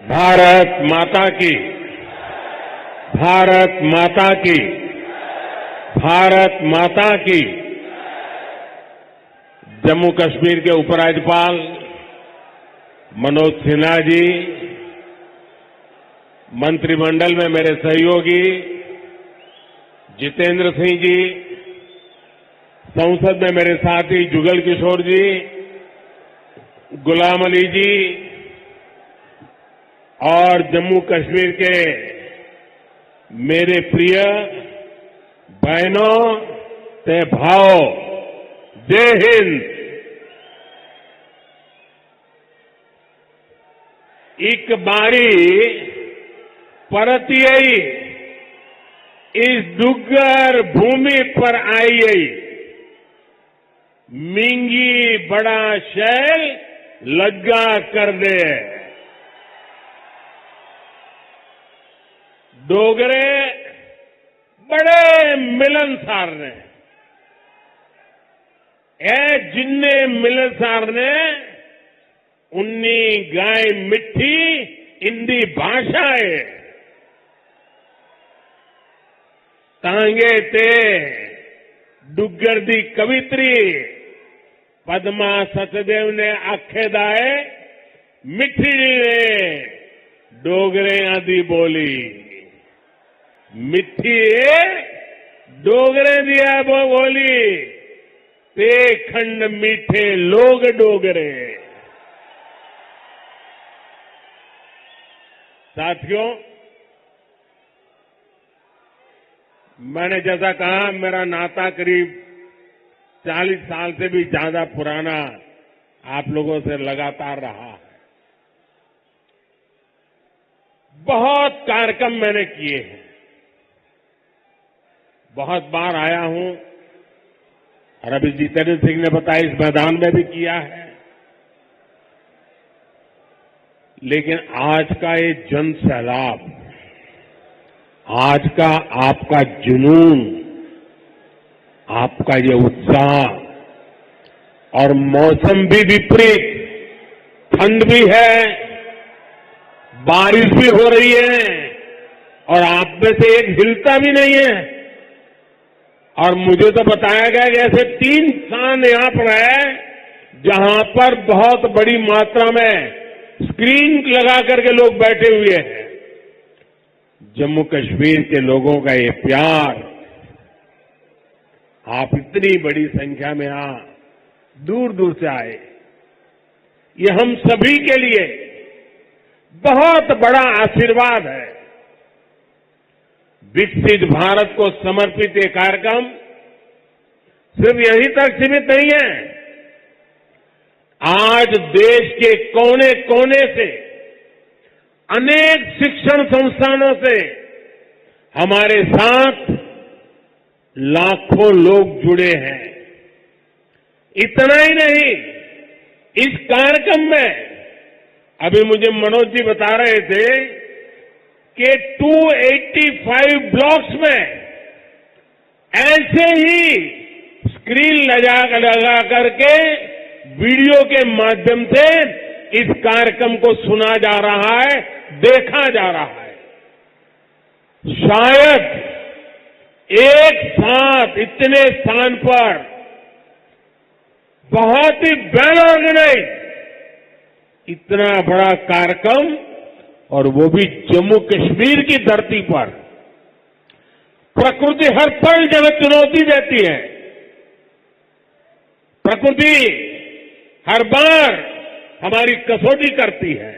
भारत माता की, भारत माता की, भारत माता की। जम्मू कश्मीर के उपराज्यपाल मनोज सिन्हा जी, मंत्रिमंडल में मेरे सहयोगी जितेंद्र सिंह जी, संसद में मेरे साथी जुगल किशोर जी, गुलाम अली जी और जम्मू कश्मीर के मेरे प्रिय बहनों ते भाओ, जय हिंद। एक बारी परतियई इस डुग्गर भूमि पर आई, मिंगी बड़ा शैल लग्गा कर दे। डोगरे बड़े मिलनसार ने, ए जिन्ने मिलनसार ने उन्नी गाय मिठी इंदी भाषा है। तांगे ते डुग्गर दी कवित्री पद्मा सचदेव ने आखेदाए, मिठी ने डोगरे आदि बोली। मिठी डोगरे दिया बोली, ते खंड मीठे लोग डोगरे। साथियों, मैंने जैसा कहा, मेरा नाता करीब 40 साल से भी ज्यादा पुराना आप लोगों से लगातार रहा है। बहुत कार्यक्रम मैंने किए हैं, बहुत बार आया हूं, और अभी जितेंद्र सिंह ने बताया इस मैदान में भी किया है। लेकिन आज का ये जन सैलाब, आज का आपका जुनून, आपका ये उत्साह, और मौसम भी विपरीत, ठंड भी है, बारिश भी हो रही है, और आप में से एक हिलता भी नहीं है। और मुझे तो बताया गया कि ऐसे 3 स्थान यहां पर है जहां पर बहुत बड़ी मात्रा में स्क्रीन लगा करके लोग बैठे हुए हैं। जम्मू कश्मीर के लोगों का ये प्यार, आप इतनी बड़ी संख्या में यहां दूर दूर से आए, ये हम सभी के लिए बहुत बड़ा आशीर्वाद है। विकसित भारत को समर्पित ये कार्यक्रम सिर्फ यहीं तक सीमित नहीं है। आज देश के कोने कोने से, अनेक शिक्षण संस्थानों से हमारे साथ लाखों लोग जुड़े हैं। इतना ही नहीं, इस कार्यक्रम में अभी मुझे मनोज जी बता रहे थे कि 285 ब्लॉक्स में ऐसे ही स्क्रीन लगा करके वीडियो के माध्यम से इस कार्यक्रम को सुना जा रहा है, देखा जा रहा है। शायद एक साथ इतने स्थान पर बहुत ही वेल ऑर्गेनाइज इतना बड़ा कार्यक्रम, और वो भी जम्मू कश्मीर की धरती पर। प्रकृति हर पल जगह चुनौती देती है। प्रकृति हर बार हमारी कसौटी करती है।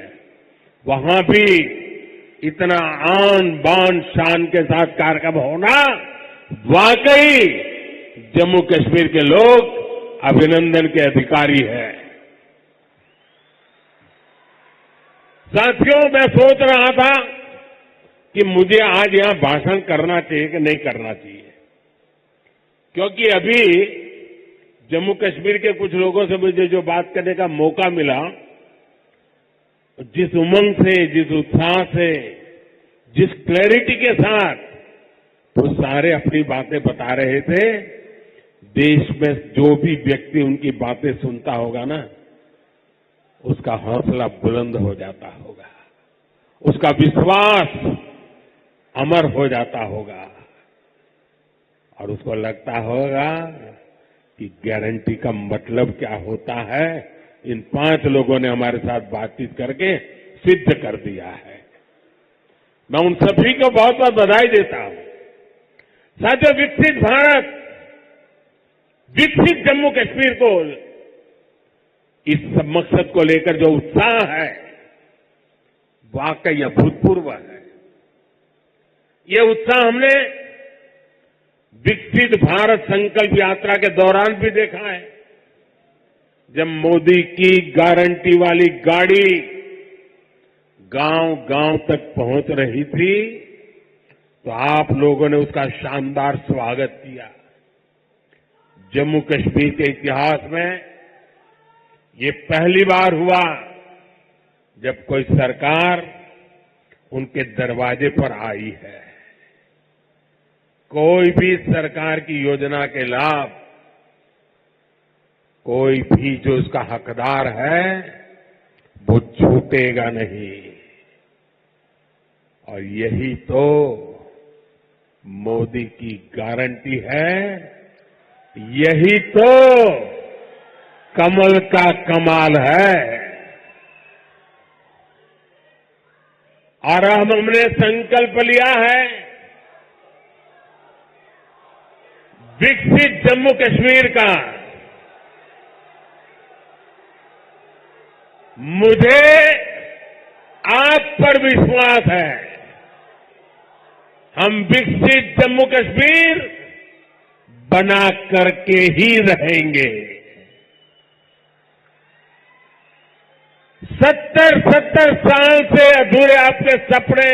वहां भी इतना आन बान शान के साथ कार्यक्रम होना, वाकई जम्मू कश्मीर के लोग अभिनंदन के अधिकारी हैं। साथियों, मैं सोच रहा था कि मुझे आज यहां भाषण करना चाहिए कि नहीं करना चाहिए, क्योंकि अभी जम्मू कश्मीर के कुछ लोगों से मुझे जो बात करने का मौका मिला, जिस उमंग से, जिस उत्साह से, जिस क्लैरिटी के साथ वो सारे अपनी बातें बता रहे थे, देश में जो भी व्यक्ति उनकी बातें सुनता होगा ना, उसका हौसला बुलंद हो जाता होगा। उसका विश्वास अमर हो जाता होगा और उसको लगता होगा कि गारंटी का मतलब क्या होता है, इन 5 लोगों ने हमारे साथ बातचीत करके सिद्ध कर दिया है। मैं उन सभी को बहुत बहुत बधाई देता हूं। साथियों, विकसित भारत, विकसित जम्मू कश्मीर को, इस मकसद को लेकर जो उत्साह है वाकई अभूतपूर्व है। ये उत्साह हमने विकसित भारत संकल्प यात्रा के दौरान भी देखा है। जब मोदी की गारंटी वाली गाड़ी गांव गांव तक पहुंच रही थी तो आप लोगों ने उसका शानदार स्वागत किया। जम्मू कश्मीर के इतिहास में ये पहली बार हुआ जब कोई सरकार उनके दरवाजे पर आई है। कोई भी सरकार की योजना के लाभ कोई भी जो उसका हकदार है वो छूटेगा नहीं। और यही तो मोदी की गारंटी है, यही तो कमल का कमाल है। और अब हमने संकल्प लिया है विकसित जम्मू कश्मीर का। मुझे आप पर विश्वास है, हम विकसित जम्मू कश्मीर बना करके ही रहेंगे। 70 साल से अधूरे आपके सपने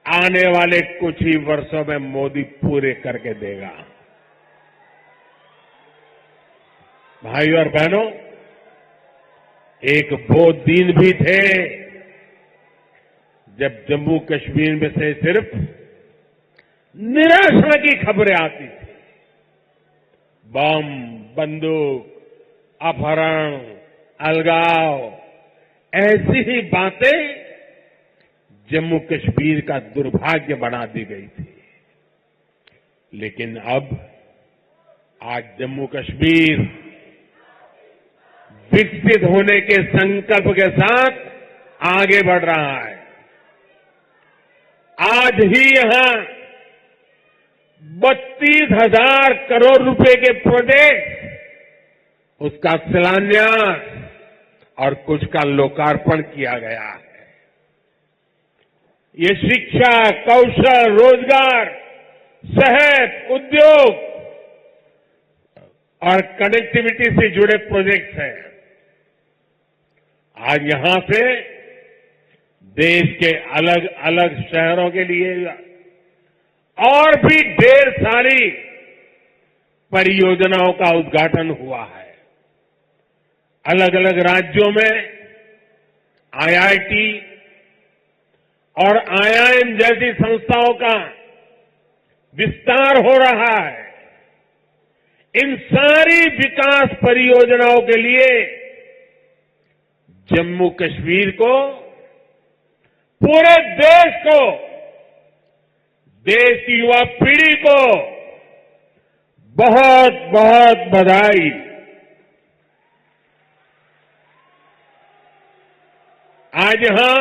आने वाले कुछ ही वर्षों में मोदी पूरे करके देगा। भाइयों और बहनों, एक वो दिन भी थे जब जम्मू कश्मीर में से सिर्फ निराशा की खबरें आती थी। बम, बंदूक, अपहरण, अलगाव, ऐसी ही बातें जम्मू कश्मीर का दुर्भाग्य बना दी गई थी। लेकिन अब आज जम्मू कश्मीर विकसित होने के संकल्प के साथ आगे बढ़ रहा है। आज ही यहां 32,000 करोड़ रुपए के प्रोजेक्ट, उसका शिलान्यास और कुछ का लोकार्पण किया गया है। ये शिक्षा, कौशल, रोजगार, सेहत, उद्योग और कनेक्टिविटी से जुड़े प्रोजेक्ट्स हैं। आज यहां से देश के अलग अलग शहरों के लिए और भी ढेर सारी परियोजनाओं का उद्घाटन हुआ है। अलग अलग राज्यों में आईआईटी और आईआईएम जैसी संस्थाओं का विस्तार हो रहा है। इन सारी विकास परियोजनाओं के लिए जम्मू कश्मीर को, पूरे देश को, देश की युवा पीढ़ी को बहुत बहुत बधाई। आज यहां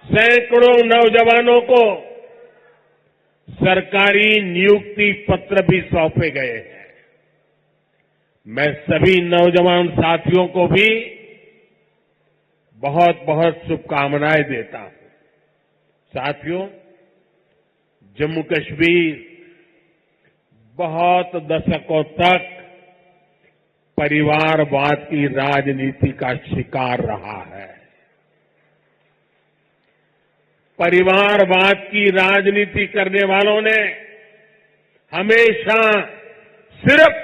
सैकड़ों नौजवानों को सरकारी नियुक्ति पत्र भी सौंपे गए हैं। मैं सभी नौजवान साथियों को भी बहुत बहुत शुभकामनाएं देता हूं। साथियों, जम्मू कश्मीर बहुत दशकों तक परिवारवाद की राजनीति का शिकार रहा है। परिवारवाद की राजनीति करने वालों ने हमेशा सिर्फ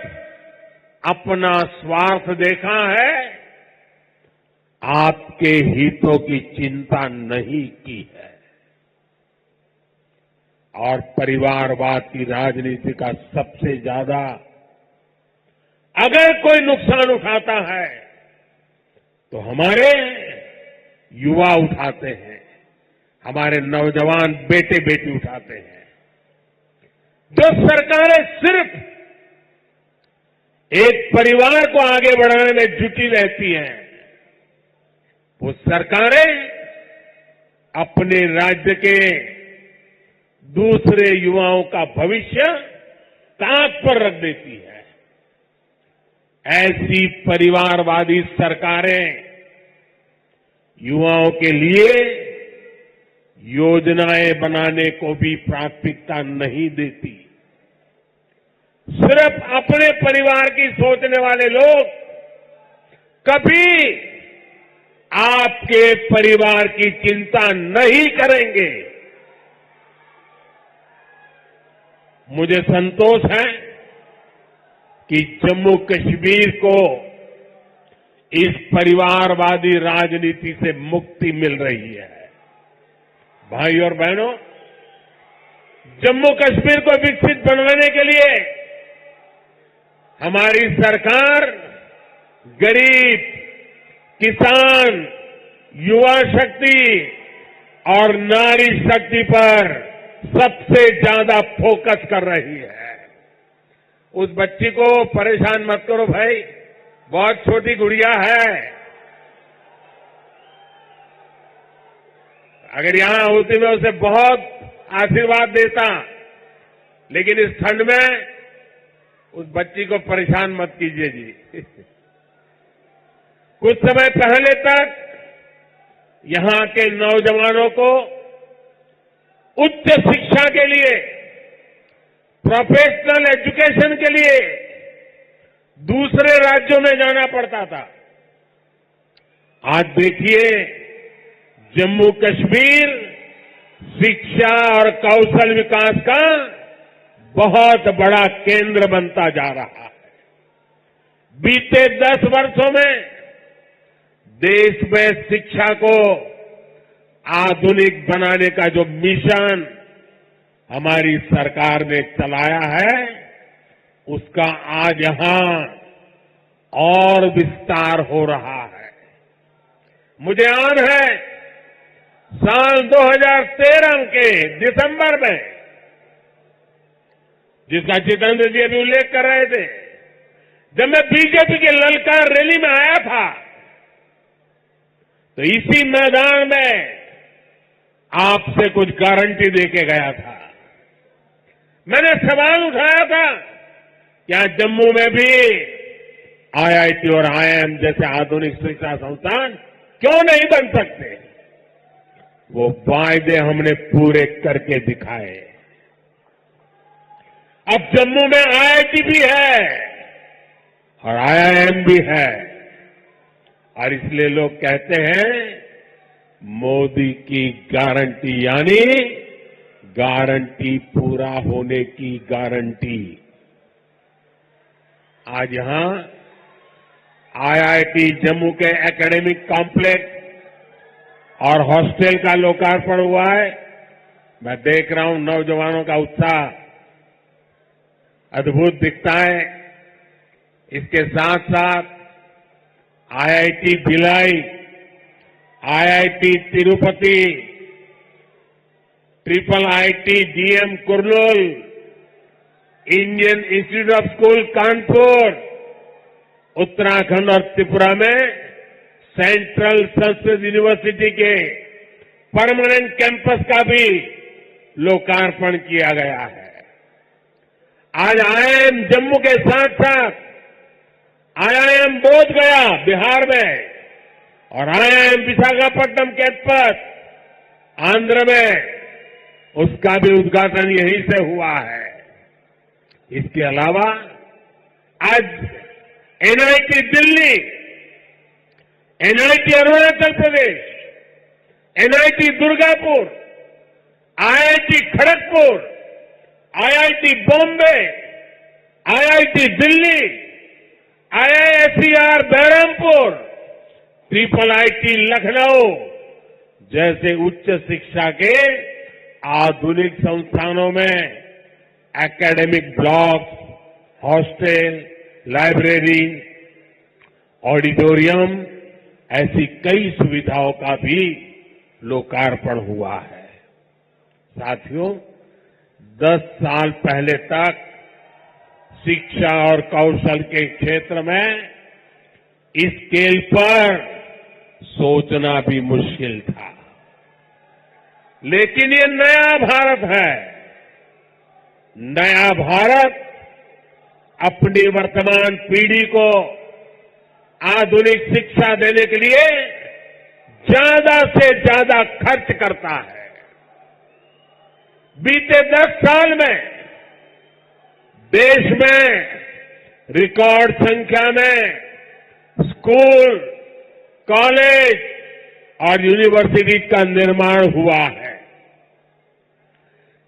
अपना स्वार्थ देखा है, आपके हितों की चिंता नहीं की है। और परिवारवाद की राजनीति का सबसे ज्यादा अगर कोई नुकसान उठाता है तो हमारे युवा उठाते हैं, हमारे नौजवान बेटे बेटी उठाते हैं। जो सरकारें सिर्फ एक परिवार को आगे बढ़ाने में जुटी रहती हैं, वो सरकारें अपने राज्य के दूसरे युवाओं का भविष्य ताक पर रख देती है। ऐसी परिवारवादी सरकारें युवाओं के लिए योजनाएं बनाने को भी प्राथमिकता नहीं देती। सिर्फ अपने परिवार की सोचने वाले लोग कभी आपके परिवार की चिंता नहीं करेंगे। मुझे संतोष है कि जम्मू कश्मीर को इस परिवारवादी राजनीति से मुक्ति मिल रही है। भाई और बहनों, जम्मू कश्मीर को विकसित बनाने के लिए हमारी सरकार गरीब, किसान, युवा शक्ति और नारी शक्ति पर सबसे ज्यादा फोकस कर रही है। उस बच्ची को परेशान मत करो भाई, बहुत छोटी गुड़िया है। अगर यहां होती मैं उसे बहुत आशीर्वाद देता, लेकिन इस ठंड में उस बच्ची को परेशान मत कीजिए जी। कुछ समय पहले तक यहां के नौजवानों को उच्च शिक्षा के लिए, प्रोफेशनल एजुकेशन के लिए दूसरे राज्यों में जाना पड़ता था। आज देखिए, जम्मू कश्मीर शिक्षा और कौशल विकास का बहुत बड़ा केंद्र बनता जा रहा है। बीते 10 वर्षों में देश में शिक्षा को आधुनिक बनाने का जो मिशन हमारी सरकार ने चलाया है, उसका आज यहां और विस्तार हो रहा है। मुझे याद है साल 2013 के दिसंबर में, जिसका जितेंद्र जी अभी उल्लेख कर रहे थे, जब मैं बीजेपी की ललकार रैली में आया था, तो इसी मैदान में आपसे कुछ गारंटी देके गया था। मैंने सवाल उठाया था, क्या जम्मू में भी आईआईटी और आईआईएम जैसे आधुनिक शिक्षा संस्थान क्यों नहीं बन सकते? वो वायदे हमने पूरे करके दिखाए। अब जम्मू में आईआईटी भी है और आईआईएम भी है, और इसलिए लोग कहते हैं मोदी की गारंटी, यानी गारंटी पूरा होने की गारंटी। आज यहां आईआईटी जम्मू के एकेडमिक कॉम्प्लेक्स और हॉस्टल का लोकार्पण हुआ है। मैं देख रहा हूं नौजवानों का उत्साह अद्भुत दिखता है। इसके साथ साथ IIT Bhilai, IIT Tirupati, triple IT DM Kurnool, Indian institute of school Kanpur, Uttarakhand और त्रिपुरा में सेंट्रल संस्कृत यूनिवर्सिटी के परमानेंट कैंपस का भी लोकार्पण किया गया है। आज आईआईएम जम्मू के साथ साथ आईआईएम बोधगया बिहार में और आईआईएम विशाखापट्टनम कैंपस आंध्र में, उसका भी उद्घाटन यहीं से हुआ है। इसके अलावा आज NIT Delhi, NIT Arunachal Pradesh, NIT Durgapur, IIT Kharagpur, IIT Bombay, IIT Delhi, IISER Berhampur, triple IT Lucknow जैसे उच्च शिक्षा के आधुनिक संस्थानों में academic blocks, hostel, library, auditorium ऐसी कई सुविधाओं का भी लोकार्पण हुआ है। साथियों, 10 साल पहले तक शिक्षा और कौशल के क्षेत्र में इस स्केल पर सोचना भी मुश्किल था। लेकिन ये नया भारत है। नया भारत अपनी वर्तमान पीढ़ी को आधुनिक शिक्षा देने के लिए ज्यादा से ज्यादा खर्च करता है। बीते 10 साल में देश में रिकॉर्ड संख्या में स्कूल, कॉलेज और यूनिवर्सिटी का निर्माण हुआ है।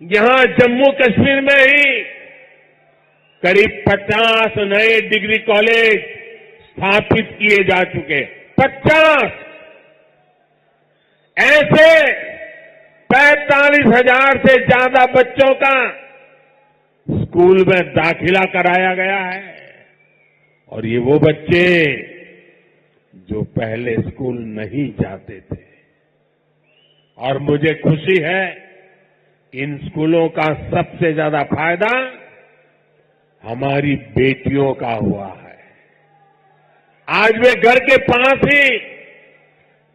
यहां जम्मू कश्मीर में ही करीब 50 नए डिग्री कॉलेज स्थापित किए जा चुके। 50 ऐसे 45,000 से ज्यादा बच्चों का स्कूल में दाखिला कराया गया है। और ये वो बच्चे जो पहले स्कूल नहीं जाते थे। और मुझे खुशी है कि इन स्कूलों का सबसे ज्यादा फायदा हमारी बेटियों का हुआ है। आज वे घर के पास ही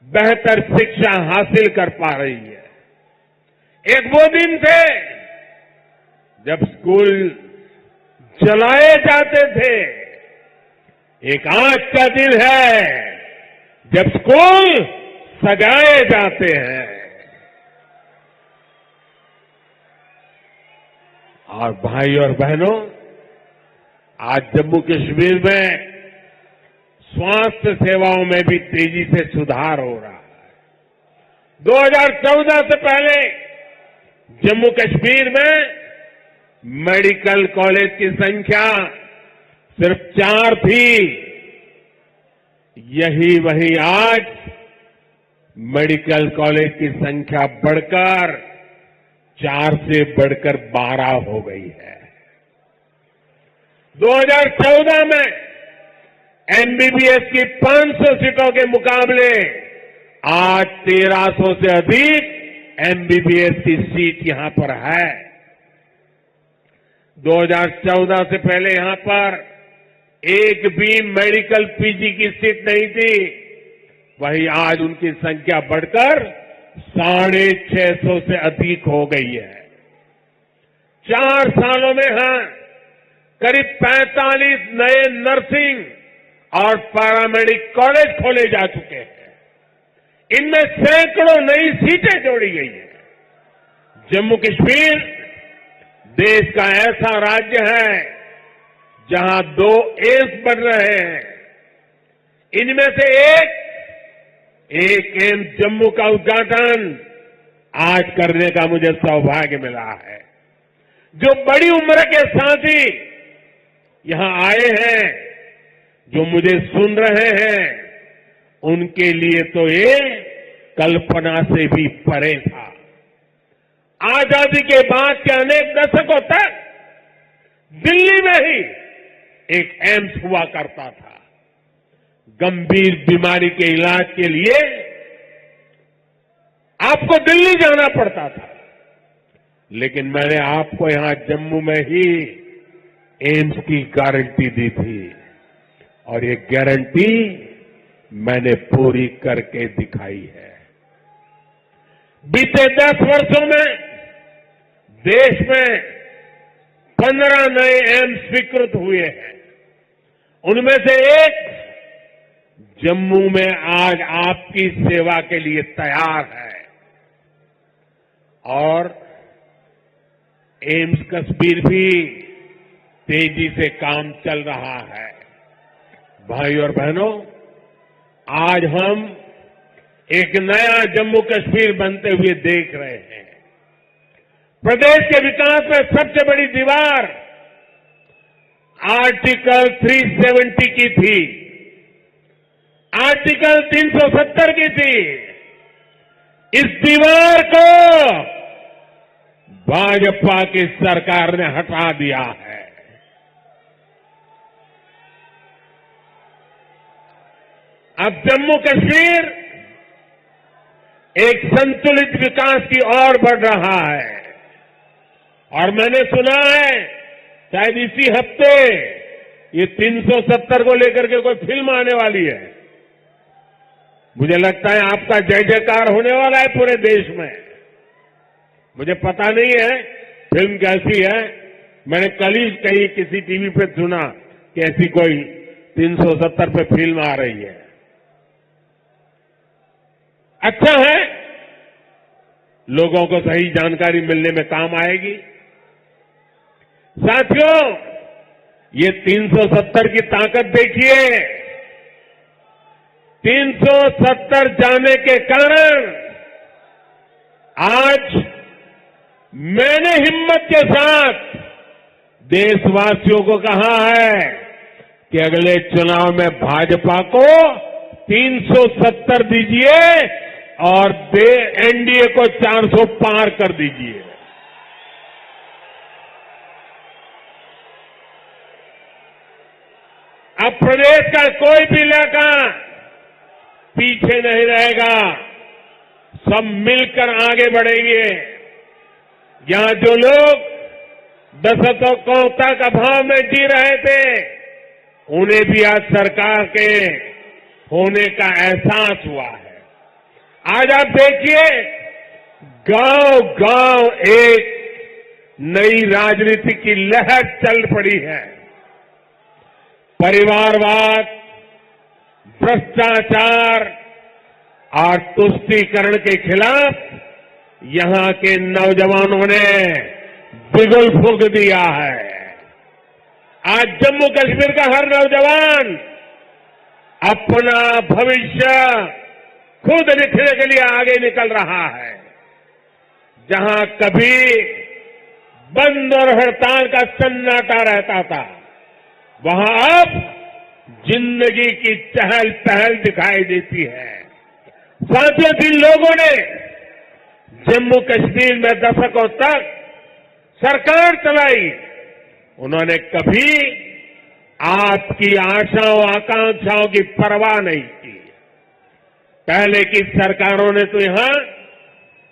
बेहतर शिक्षा हासिल कर पा रही है। एक वो दिन थे जब स्कूल चलाए जाते थे। एक आज का दिन है जब स्कूल सजाए जाते हैं। और भाई और बहनों, आज जम्मू कश्मीर में स्वास्थ्य सेवाओं में भी तेजी से सुधार हो रहा है। 2014 से पहले जम्मू कश्मीर में मेडिकल कॉलेज की संख्या सिर्फ 4 थी। यही वही आज मेडिकल कॉलेज की संख्या बढ़कर 4 से बढ़कर 12 हो गई है। 2014 में एमबीबीएस की 500 सीटों के मुकाबले आज 1300 से अधिक एमबीबीएस की सीट यहां पर है। 2014 से पहले यहां पर एक भी मेडिकल पीजी की सीट नहीं थी। वही आज उनकी संख्या बढ़कर 650 से अधिक हो गई है। 4 सालों में यहां करीब 45 नए नर्सिंग और पैरामेडिक कॉलेज खोले जा चुके हैं। इनमें सैकड़ों नई सीटें जोड़ी गई हैं। जम्मू कश्मीर देश का ऐसा राज्य है जहां 2 एम्स बन रहे हैं। इनमें से एक एम्स जम्मू का उद्घाटन आज करने का मुझे सौभाग्य मिला है। जो बड़ी उम्र के साथी यहां आए हैं, जो मुझे सुन रहे हैं, उनके लिए तो ये कल्पना से भी परे था। आजादी के बाद के अनेक दशकों तक दिल्ली में ही एक एम्स हुआ करता था। गंभीर बीमारी के इलाज के लिए आपको दिल्ली जाना पड़ता था। लेकिन मैंने आपको यहां जम्मू में ही एम्स की गारंटी दी थी और ये गारंटी मैंने पूरी करके दिखाई है। बीते 10 वर्षों में देश में 15 नए एम्स स्वीकृत हुए हैं। उनमें से एक जम्मू में आज आपकी सेवा के लिए तैयार है। और एम्स कश्मीर भी तेजी से काम चल रहा है। भाई और बहनों, आज हम एक नया जम्मू कश्मीर बनते हुए देख रहे हैं। प्रदेश के विकास में सबसे बड़ी दीवार आर्टिकल 370 की थी, आर्टिकल 370 की थी। इस दीवार को भाजपा की सरकार ने हटा दिया है। अब जम्मू कश्मीर एक संतुलित विकास की ओर बढ़ रहा है और मैंने सुना है शायद इसी हफ्ते ये 370 को लेकर के कोई फिल्म आने वाली है। मुझे लगता है आपका जय जयकार होने वाला है पूरे देश में। मुझे पता नहीं है फिल्म कैसी है, मैंने कल ही कहीं किसी टीवी पे सुना कि ऐसी कोई 370 पे फिल्म आ रही है। अच्छा है, लोगों को सही जानकारी मिलने में काम आएगी। साथियों, ये 370 की ताकत देखिए। 370 जाने के कारण आज मैंने हिम्मत के साथ देशवासियों को कहा है कि अगले चुनाव में भाजपा को 370 दीजिए और एनडीए को 400 पार कर दीजिए। अब प्रदेश का कोई भी इलाका पीछे नहीं रहेगा, सब मिलकर आगे बढ़ेंगे। यहां जो लोग दशकों तक अभाव में जी रहे थे, उन्हें भी आज सरकार के होने का एहसास हुआ है। आज आप देखिए, गांव गांव एक नई राजनीति की लहर चल पड़ी है। परिवारवाद, भ्रष्टाचार और तुष्टीकरण के खिलाफ यहां के नौजवानों ने बिगुल फूंक दिया है। आज जम्मू कश्मीर का हर नौजवान अपना भविष्य खुद लिखने के लिए आगे निकल रहा है। जहां कभी बंद और हड़ताल का सन्नाटा रहता था, वहां अब जिंदगी की चहल पहल दिखाई देती है। साथियों, जिन लोगों ने जम्मू कश्मीर में दशकों तक सरकार चलाई, उन्होंने कभी आपकी आशाओं आकांक्षाओं की परवाह नहीं की। पहले की सरकारों ने तो यहां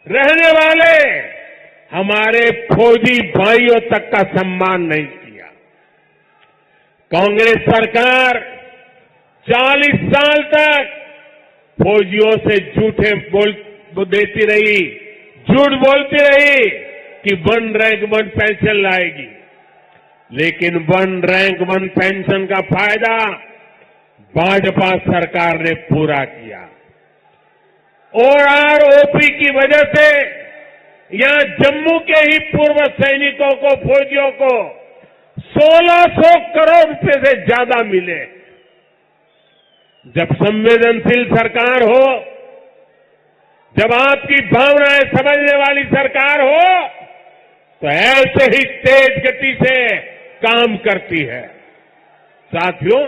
रहने वाले हमारे फौजी भाइयों तक का सम्मान नहीं किया। कांग्रेस सरकार 40 साल तक फौजियों से झूठे देती रही, झूठ बोलती रही कि 1 रैंक 1 पेंशन लाएगी, लेकिन 1 रैंक 1 पेंशन का फायदा भाजपा सरकार ने पूरा किया। ओआरओपी की वजह से यहां जम्मू के ही पूर्व सैनिकों को, फौजियों को 1600 करोड़ रुपए से ज्यादा मिले। जब संवेदनशील सरकार हो, जब आपकी भावनाएं समझने वाली सरकार हो, तो ऐसे ही तेज गति से काम करती है। साथियों,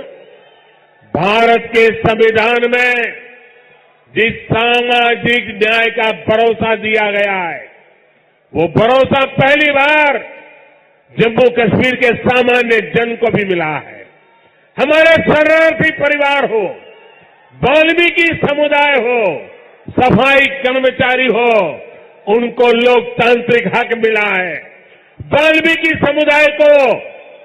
भारत के संविधान में जिस सामाजिक न्याय का भरोसा दिया गया है, वो भरोसा पहली बार जम्मू कश्मीर के सामान्य जन को भी मिला है। हमारे शरणार्थी परिवार हो, वाल्मीकि समुदाय हो, सफाई कर्मचारी हो, उनको लोकतांत्रिक हक मिला है। वाल्मीकि समुदाय को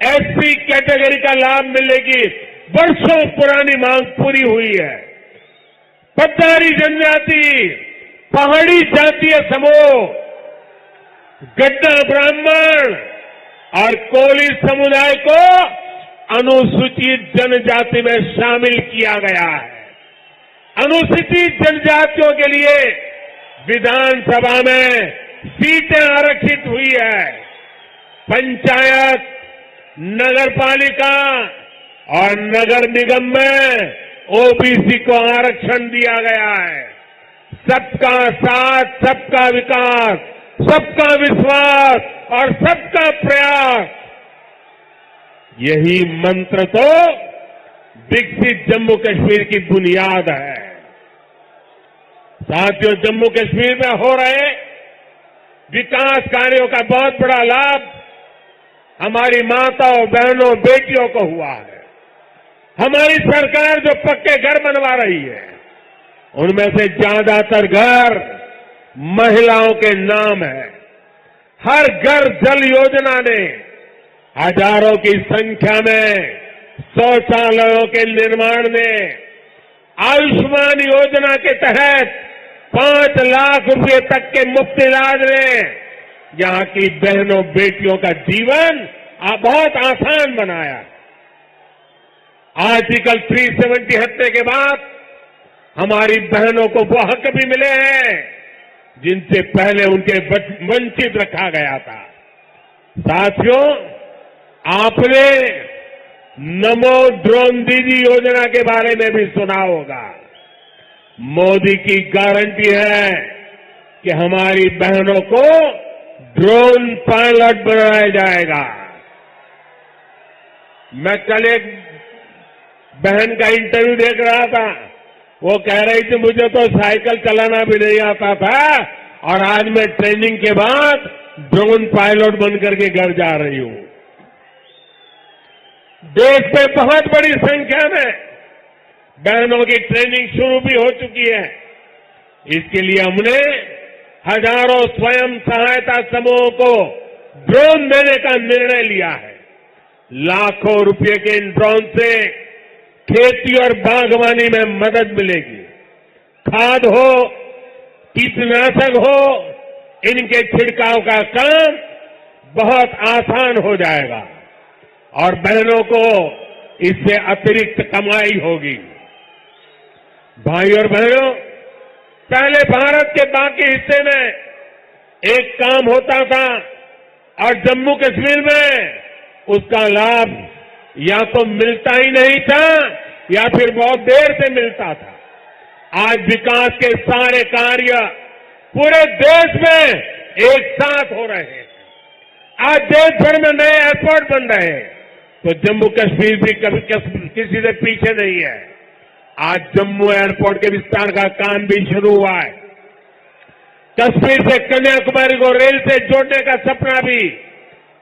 एससी कैटेगरी का लाभ मिलने की वर्षों पुरानी मांग पूरी हुई है। पट्टारी जनजाति, पहाड़ी जातीय समूह, गड्ढा ब्राह्मण और कोली समुदाय को अनुसूचित जनजाति में शामिल किया गया है। अनुसूचित जनजातियों के लिए विधानसभा में सीटें आरक्षित हुई है। पंचायत, नगरपालिका और नगर निगम में ओबीसी को आरक्षण दिया गया है। सबका साथ, सबका विकास, सबका विश्वास और सबका प्रयास, यही मंत्र तो विकसित जम्मू कश्मीर की बुनियाद है। साथियों, जम्मू कश्मीर में हो रहे विकास कार्यों का बहुत बड़ा लाभ हमारी माताओं, बहनों, बेटियों को हुआ है। हमारी सरकार जो पक्के घर बनवा रही है, उनमें से ज्यादातर घर महिलाओं के नाम है। हर घर जल योजना ने हजारों की संख्या में शौचालयों के निर्माण ने, आयुष्मान योजना के तहत 5 लाख रुपए तक के मुफ्त इलाज ने यहां की बहनों बेटियों का जीवन बहुत आसान बनाया। आर्टिकल 370 हटने के बाद हमारी बहनों को वो हक भी मिले हैं जिनसे पहले उनके वंचित रखा गया था। साथियों, आपने नमो ड्रोन दीदी योजना के बारे में भी सुना होगा। मोदी की गारंटी है कि हमारी बहनों को ड्रोन पायलट बनाया जाएगा। मैं कल एक बहन का इंटरव्यू देख रहा था, वो कह रही थी मुझे तो साइकिल चलाना भी नहीं आता था और आज मैं ट्रेनिंग के बाद ड्रोन पायलट बनकर के घर जा रही हूं। देश में बहुत बड़ी संख्या में बहनों की ट्रेनिंग शुरू भी हो चुकी है। इसके लिए हमने हजारों स्वयं सहायता समूहों को ड्रोन देने का निर्णय लिया है। लाखों रुपए के इन ड्रोन से खेती और बागवानी में मदद मिलेगी। खाद हो, कीटनाशक हो, इनके छिड़काव का काम बहुत आसान हो जाएगा और बहनों को इससे अतिरिक्त कमाई होगी। भाई और बहनों, पहले भारत के बाकी हिस्से में एक काम होता था और जम्मू कश्मीर में उसका लाभ या तो मिलता ही नहीं था या फिर बहुत देर से मिलता था। आज विकास के सारे कार्य पूरे देश में एक साथ हो रहे हैं। आज देश भर में नए एयरपोर्ट बन रहे हैं, तो जम्मू कश्मीर भी कभी किसी से पीछे नहीं है। आज जम्मू एयरपोर्ट के विस्तार का काम भी शुरू हुआ है। कश्मीर से कन्याकुमारी को रेल से जोड़ने का सपना भी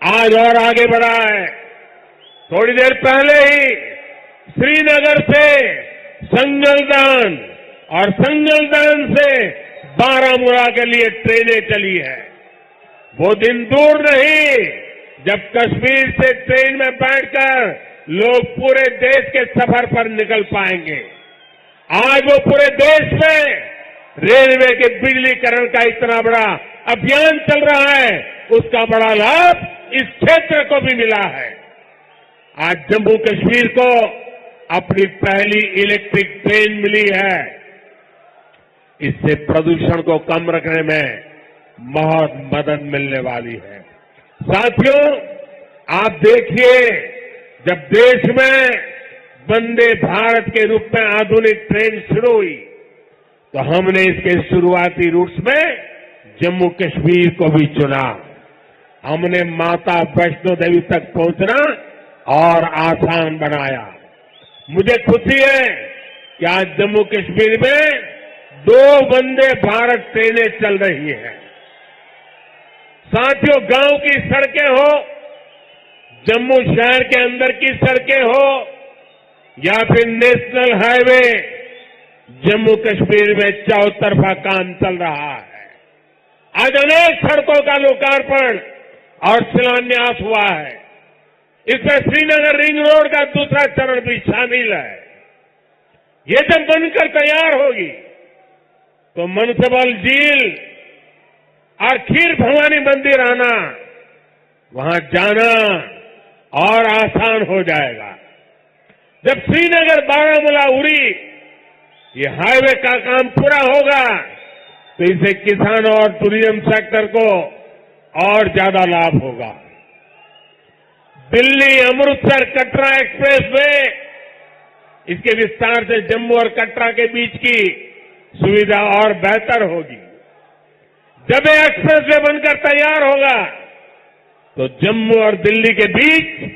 आज और आगे बढ़ा है। थोड़ी देर पहले ही श्रीनगर से संगलदान और संगलदान से बारामूला के लिए ट्रेनें चली है। वो दिन दूर नहीं जब कश्मीर से ट्रेन में बैठकर लोग पूरे देश के सफर पर निकल पाएंगे। आज वो पूरे देश में रेलवे के बिजलीकरण का इतना बड़ा अभियान चल रहा है, उसका बड़ा लाभ इस क्षेत्र को भी मिला है। आज जम्मू कश्मीर को अपनी पहली इलेक्ट्रिक ट्रेन मिली है। इससे प्रदूषण को कम रखने में बहुत मदद मिलने वाली है। साथियों, आप देखिए, जब देश में वंदे भारत के रूप में आधुनिक ट्रेन शुरू हुई तो हमने इसके शुरुआती रूट्स में जम्मू कश्मीर को भी चुना। हमने माता वैष्णो देवी तक पहुंचना और आसान बनाया। मुझे खुशी है कि आज जम्मू कश्मीर में 2 वंदे भारत ट्रेनें चल रही हैं। साथियों, गांव की सड़कें हो, जम्मू शहर के अंदर की सड़कें हो या फिर नेशनल हाईवे, जम्मू कश्मीर में चौतरफा काम चल रहा है। आज अनेक सड़कों का लोकार्पण और शिलान्यास हुआ है। इसमें श्रीनगर रिंग रोड का दूसरा चरण भी शामिल है। ये जब बनकर तैयार होगी तो मनसबल झील और खीर भवानी मंदिर आना, वहां जाना और आसान हो जाएगा। जब श्रीनगर बारामूला उड़ी ये हाईवे का काम पूरा होगा तो इससे किसानों और टूरिज्म सेक्टर को और ज्यादा लाभ होगा। दिल्ली अमृतसर कटरा एक्सप्रेस वे, इसके विस्तार से जम्मू और कटरा के बीच की सुविधा और बेहतर होगी। जब ये एक्सप्रेस वे बनकर तैयार होगा तो जम्मू और दिल्ली के बीच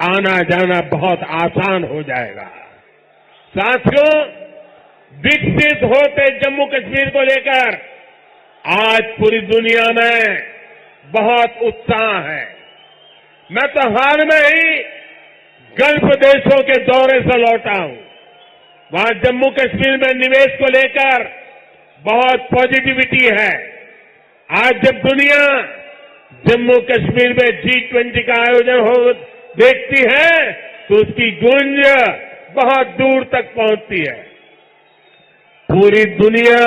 आना जाना बहुत आसान हो जाएगा। साथियों, विकसित होते जम्मू कश्मीर को लेकर आज पूरी दुनिया में बहुत उत्साह है। मैं तो हाल में ही गल्फ देशों के दौरे से लौटा हूं। वहां जम्मू कश्मीर में निवेश को लेकर बहुत पॉजिटिविटी है। आज जब दुनिया जम्मू कश्मीर में G20 का आयोजन हो देखती है तो उसकी गूंज बहुत दूर तक पहुंचती है। पूरी दुनिया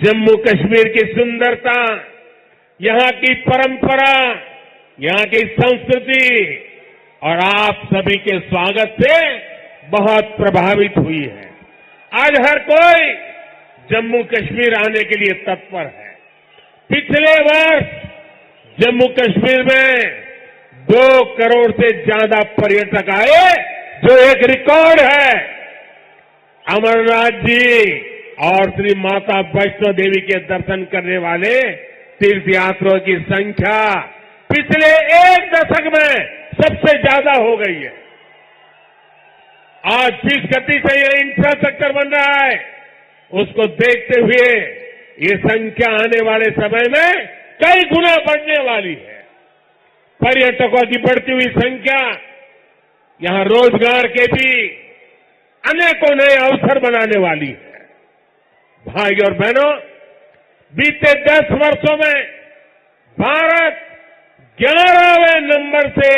जम्मू कश्मीर की सुंदरता, यहां की परंपरा, यहां की संस्कृति और आप सभी के स्वागत से बहुत प्रभावित हुई है। आज हर कोई जम्मू कश्मीर आने के लिए तत्पर है। पिछले वर्ष जम्मू कश्मीर में 2 करोड़ से ज्यादा पर्यटक आए, जो एक रिकॉर्ड है। अमरनाथ जी और श्री माता वैष्णो देवी के दर्शन करने वाले तीर्थयात्रियों की संख्या पिछले 1 दशक में सबसे ज्यादा हो गई है। आज जिस गति से यह इंफ्रास्ट्रक्चर बन रहा है, उसको देखते हुए ये संख्या आने वाले समय में कई गुना बढ़ने वाली है। पर्यटकों की बढ़ती हुई संख्या यहां रोजगार के भी अनेकों नए अवसर बनाने वाली है। भाई और बहनों, बीते 10 वर्षों में भारत 11वें नंबर से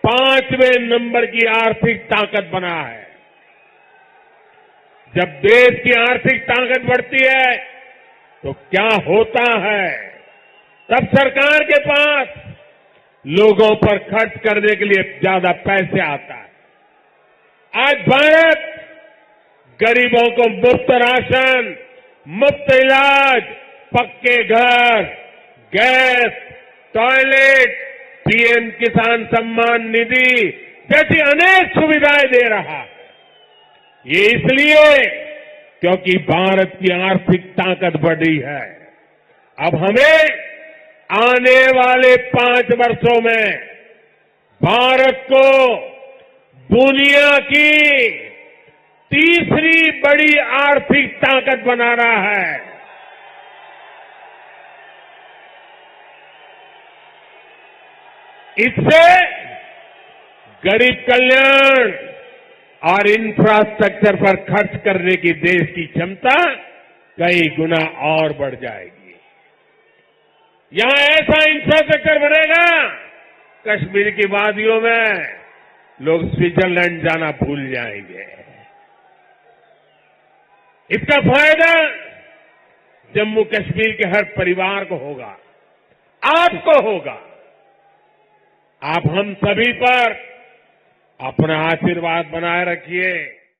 5वें नंबर की आर्थिक ताकत बना है। जब देश की आर्थिक ताकत बढ़ती है तो क्या होता है? तब सरकार के पास लोगों पर खर्च करने के लिए ज्यादा पैसे आता है। आज भारत गरीबों को मुफ्त राशन, मुफ्त इलाज, पक्के घर, गैस, टॉयलेट, पीएम किसान सम्मान निधि जैसी अनेक सुविधाएं दे रहा है। ये इसलिए क्योंकि भारत की आर्थिक ताकत बढ़ी है। अब हमें आने वाले 5 वर्षों में भारत को दुनिया की तीसरी बड़ी आर्थिक ताकत बनाना है। इससे गरीब कल्याण और इंफ्रास्ट्रक्चर पर खर्च करने की देश की क्षमता कई गुना और बढ़ जाएगी। यहां ऐसा इंफ्रास्ट्रक्चर बनेगा, कश्मीर की वादियों में लोग स्विट्जरलैंड जाना भूल जाएंगे। इसका फायदा जम्मू कश्मीर के हर परिवार को होगा, आपको होगा। आप हम सभी पर अपना आशीर्वाद बनाए रखिए।